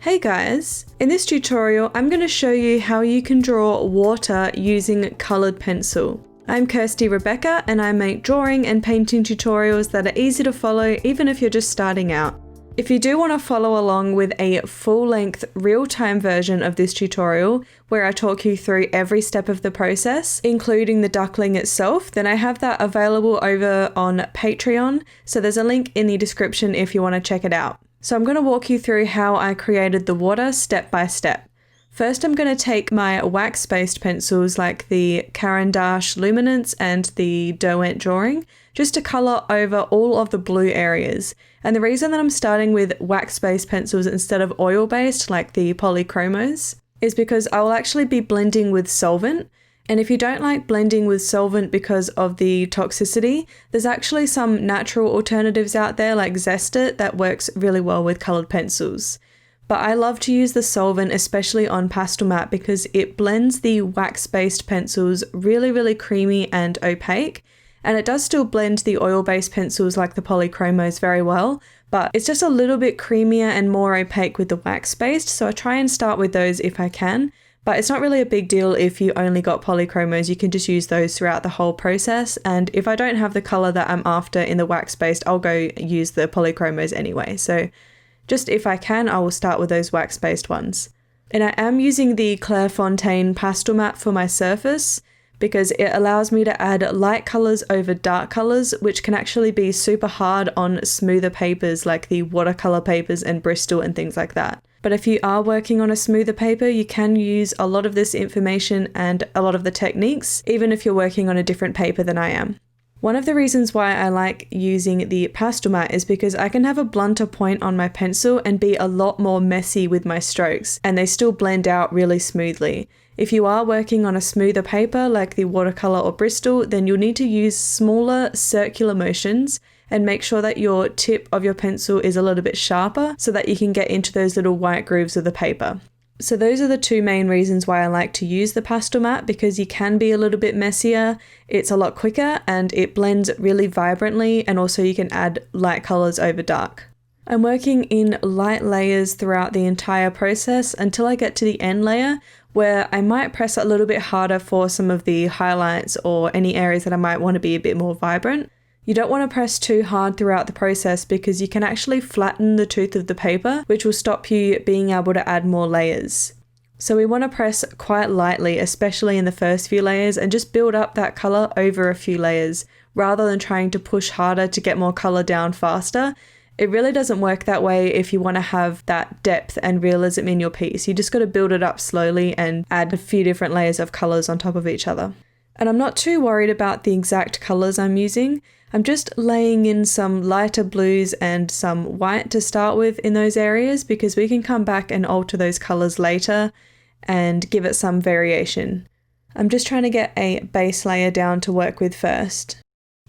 Hey guys! In this tutorial, I'm going to show you how you can draw water using coloured pencil. I'm Kirsty Rebecca and I make drawing and painting tutorials that are easy to follow even if you're just starting out. If you do want to follow along with a full-length, real-time version of this tutorial, where I talk you through every step of the process, including the duckling itself, then I have that available over on Patreon, so there's a link in the description if you want to check it out. So I'm going to walk you through how I created the water step by step. First, I'm going to take my wax-based pencils like the Caran d'Ache Luminance and the Derwent Drawing, just to colour over all of the blue areas. And the reason that I'm starting with wax-based pencils instead of oil-based like the Polychromos is because I will actually be blending with solvent. And if you don't like blending with solvent because of the toxicity, there's actually some natural alternatives out there like Zest-it that works really well with coloured pencils. But I love to use the solvent, especially on Pastelmat, because it blends the wax-based pencils really creamy and opaque. And it does still blend the oil-based pencils like the Polychromos very well, but it's just a little bit creamier and more opaque with the wax-based, so I try and start with those if I can. But it's not really a big deal if you only got Polychromos, you can just use those throughout the whole process. And if I don't have the colour that I'm after in the wax-based, I'll go use the Polychromos anyway. So just if I can, I will start with those wax-based ones. And I am using the Clairefontaine Pastelmat for my surface because it allows me to add light colours over dark colours, which can actually be super hard on smoother papers like the watercolour papers and Bristol and things like that. But if you are working on a smoother paper, you can use a lot of this information and a lot of the techniques, even if you're working on a different paper than I am. One of the reasons why I like using the Pastelmat is because I can have a blunter point on my pencil and be a lot more messy with my strokes, and they still blend out really smoothly. If you are working on a smoother paper like the watercolour or Bristol, then you'll need to use smaller circular motions and make sure that your tip of your pencil is a little bit sharper so that you can get into those little white grooves of the paper. So those are the two main reasons why I like to use the Pastelmat, because you can be a little bit messier, it's a lot quicker, and it blends really vibrantly, and also you can add light colours over dark. I'm working in light layers throughout the entire process until I get to the end layer, where I might press a little bit harder for some of the highlights or any areas that I might want to be a bit more vibrant. You don't want to press too hard throughout the process because you can actually flatten the tooth of the paper, which will stop you being able to add more layers. So we want to press quite lightly, especially in the first few layers, and just build up that colour over a few layers, rather than trying to push harder to get more colour down faster. It really doesn't work that way if you want to have that depth and realism in your piece. You just got to build it up slowly and add a few different layers of colours on top of each other. And I'm not too worried about the exact colours I'm using. I'm just laying in some lighter blues and some white to start with in those areas, because we can come back and alter those colours later and give it some variation. I'm just trying to get a base layer down to work with first.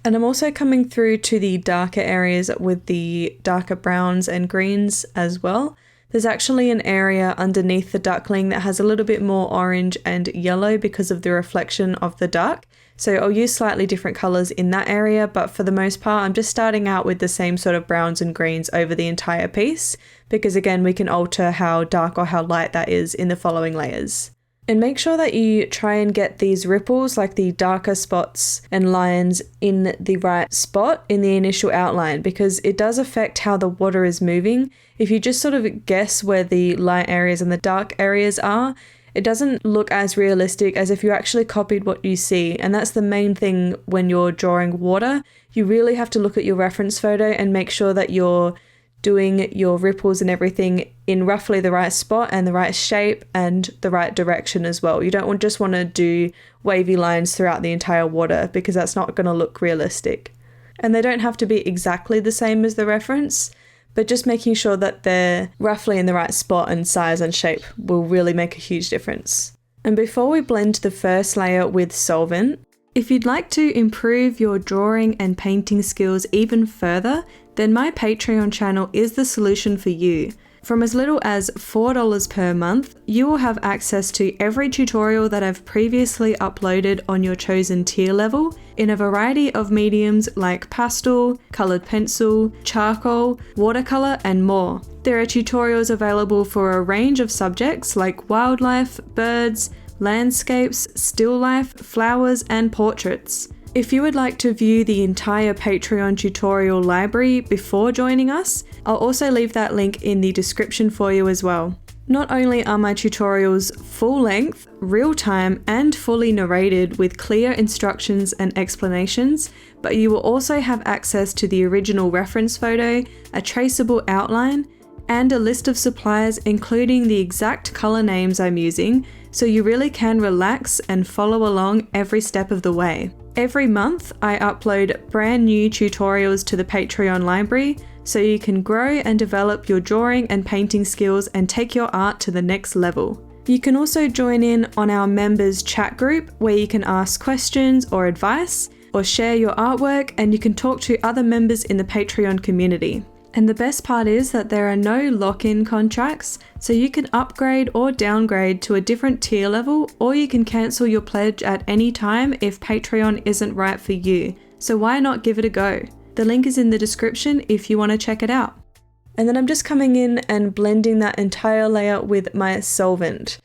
And I'm also coming through to the darker areas with the darker browns and greens as well. There's actually an area underneath the duckling that has a little bit more orange and yellow because of the reflection of the duck. So I'll use slightly different colours in that area, but for the most part, I'm just starting out with the same sort of browns and greens over the entire piece, because again, we can alter how dark or how light that is in the following layers. And make sure that you try and get these ripples, like the darker spots and lines, in the right spot in the initial outline, because it does affect how the water is moving. If you just sort of guess where the light areas and the dark areas are, it doesn't look as realistic as if you actually copied what you see. And that's the main thing when you're drawing water. You really have to look at your reference photo and make sure that you're doing your ripples and everything in roughly the right spot and the right shape and the right direction as well. You don't just want to do wavy lines throughout the entire water, because that's not going to look realistic. And they don't have to be exactly the same as the reference, but just making sure that they're roughly in the right spot and size and shape will really make a huge difference. And before we blend the first layer with solvent, if you'd like to improve your drawing and painting skills even further, then my Patreon channel is the solution for you. From as little as $4 per month, you will have access to every tutorial that I've previously uploaded on your chosen tier level in a variety of mediums like pastel, colored pencil, charcoal, watercolor, and more. There are tutorials available for a range of subjects like wildlife, birds, landscapes, still life, flowers, and portraits. If you would like to view the entire Patreon tutorial library before joining us, I'll also leave that link in the description for you as well. Not only are my tutorials full length, real time, and fully narrated with clear instructions and explanations, but you will also have access to the original reference photo, a traceable outline, and a list of supplies including the exact color names I'm using, so you really can relax and follow along every step of the way. Every month, I upload brand new tutorials to the Patreon library so you can grow and develop your drawing and painting skills and take your art to the next level. You can also join in on our members chat group where you can ask questions or advice or share your artwork, and you can talk to other members in the Patreon community. And the best part is that there are no lock-in contracts, so you can upgrade or downgrade to a different tier level, or you can cancel your pledge at any time if Patreon isn't right for you. So why not give it a go? The link is in the description if you want to check it out. And then I'm just coming in and blending that entire layer with my solvent.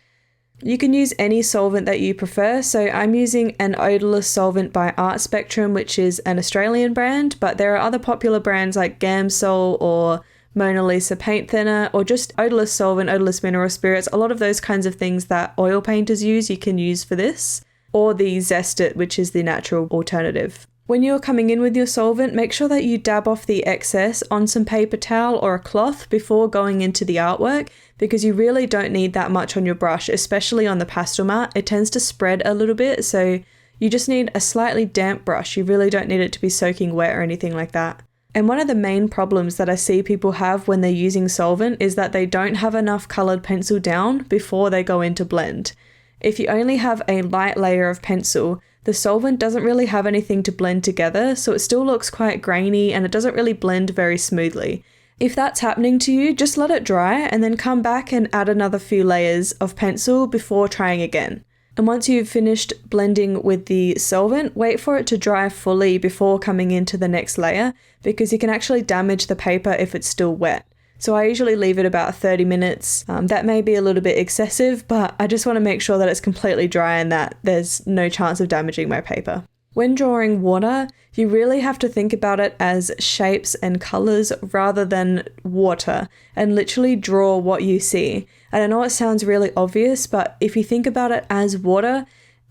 You can use any solvent that you prefer, so I'm using an odorless solvent by Art Spectrum, which is an Australian brand, but there are other popular brands like Gamsol or Mona Lisa paint thinner, or just odorless solvent, odorless mineral spirits. A lot of those kinds of things that oil painters use, you can use for this, or the Zest It, which is the natural alternative. When you're coming in with your solvent, make sure that you dab off the excess on some paper towel or a cloth before going into the artwork, because you really don't need that much on your brush, especially on the pastel mat. It tends to spread a little bit, so you just need a slightly damp brush. You really don't need it to be soaking wet or anything like that. And one of the main problems that I see people have when they're using solvent is that they don't have enough colored pencil down before they go in to blend. If you only have a light layer of pencil, the solvent doesn't really have anything to blend together, so it still looks quite grainy and it doesn't really blend very smoothly. If that's happening to you, just let it dry and then come back and add another few layers of pencil before trying again. And once you've finished blending with the solvent, wait for it to dry fully before coming into the next layer, because you can actually damage the paper if it's still wet. So I usually leave it about 30 minutes. That may be a little bit excessive, but I just want to make sure that it's completely dry and that there's no chance of damaging my paper. When drawing water, you really have to think about it as shapes and colors rather than water, and literally draw what you see. And I know it sounds really obvious, but if you think about it as water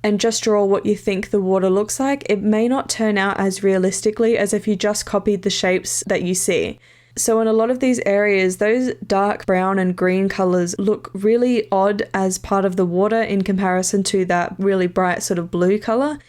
and just draw what you think the water looks like, it may not turn out as realistically as if you just copied the shapes that you see. So in a lot of these areas, those dark brown and green colors look really odd as part of the water in comparison to that really bright sort of blue color.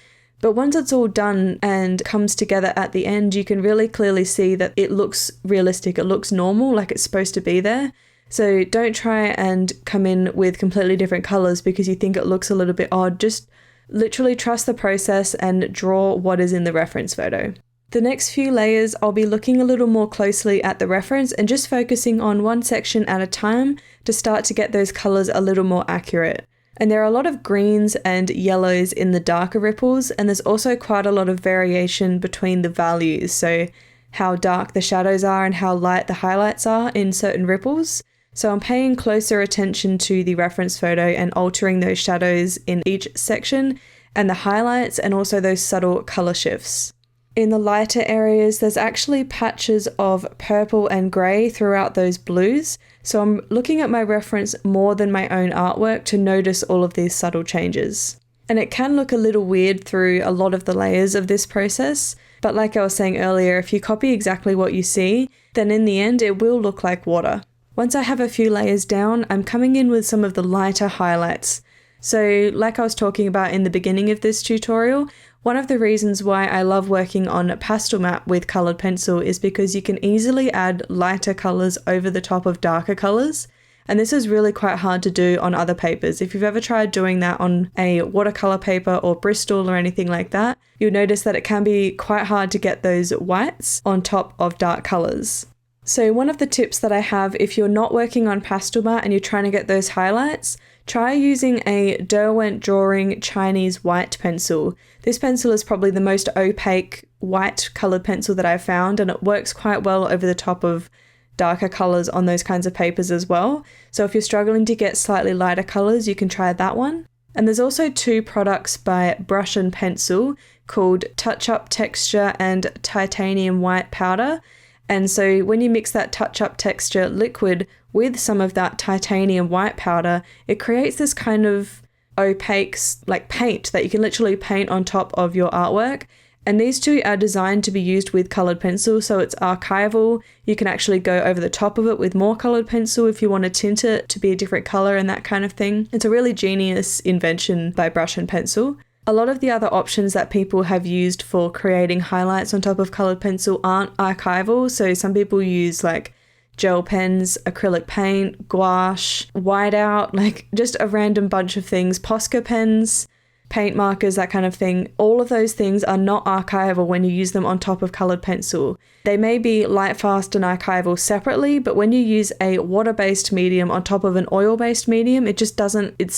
But once it's all done and comes together at the end, you can really clearly see that it looks realistic. It looks normal, like it's supposed to be there. So don't try and come in with completely different colors because you think it looks a little bit odd. Just literally trust the process and draw what is in the reference photo. The next few layers, I'll be looking a little more closely at the reference and just focusing on one section at a time to start to get those colors a little more accurate. And there are a lot of greens and yellows in the darker ripples, and there's also quite a lot of variation between the values, so how dark the shadows are and how light the highlights are in certain ripples. So I'm paying closer attention to the reference photo and altering those shadows in each section and the highlights and also those subtle color shifts. In the lighter areas, there's actually patches of purple and grey throughout those blues, so I'm looking at my reference more than my own artwork to notice all of these subtle changes. And it can look a little weird through a lot of the layers of this process, but like I was saying earlier, if you copy exactly what you see, then in the end it will look like water. Once I have a few layers down, I'm coming in with some of the lighter highlights. So like I was talking about in the beginning of this tutorial, one of the reasons why I love working on pastel mat with colored pencil is because you can easily add lighter colors over the top of darker colors. And this is really quite hard to do on other papers. If you've ever tried doing that on a watercolor paper or Bristol or anything like that, you'll notice that it can be quite hard to get those whites on top of dark colors. So one of the tips that I have, if you're not working on Pastelmat and you're trying to get those highlights, try using a Derwent Drawing Chinese white pencil. This pencil is probably the most opaque white coloured pencil that I've found, and it works quite well over the top of darker colours on those kinds of papers as well. So if you're struggling to get slightly lighter colours, you can try that one. And there's also two products by Brush and Pencil called Touch Up Texture and Titanium White Powder. And so when you mix that Touch Up Texture liquid with some of that titanium white powder, it creates this kind of opaque like paint that you can literally paint on top of your artwork. And these two are designed to be used with coloured pencil, so it's archival. You can actually go over the top of it with more coloured pencil if you want to tint it to be a different colour and that kind of thing. It's a really genius invention by Brush and Pencil. A lot of the other options that people have used for creating highlights on top of coloured pencil aren't archival, so some people use like gel pens, acrylic paint, gouache, whiteout, like just a random bunch of things, Posca pens, paint markers, that kind of thing. All of those things are not archival when you use them on top of coloured pencil. They may be Lightfast and archival separately, but when you use a water-based medium on top of an oil-based medium, it's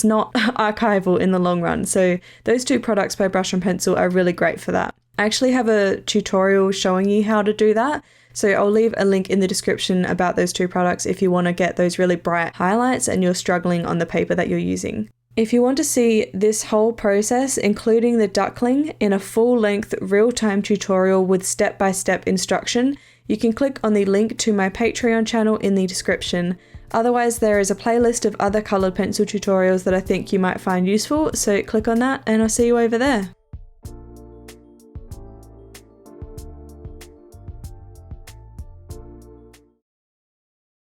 not archival in the long run. So those two products by Brush and Pencil are really great for that. I actually have a tutorial showing you how to do that. So I'll leave a link in the description about those two products if you want to get those really bright highlights and you're struggling on the paper that you're using. If you want to see this whole process, including the duckling, in a full-length real-time tutorial with step-by-step instruction, you can click on the link to my Patreon channel in the description. Otherwise, there is a playlist of other coloured pencil tutorials that I think you might find useful, so click on that and I'll see you over there.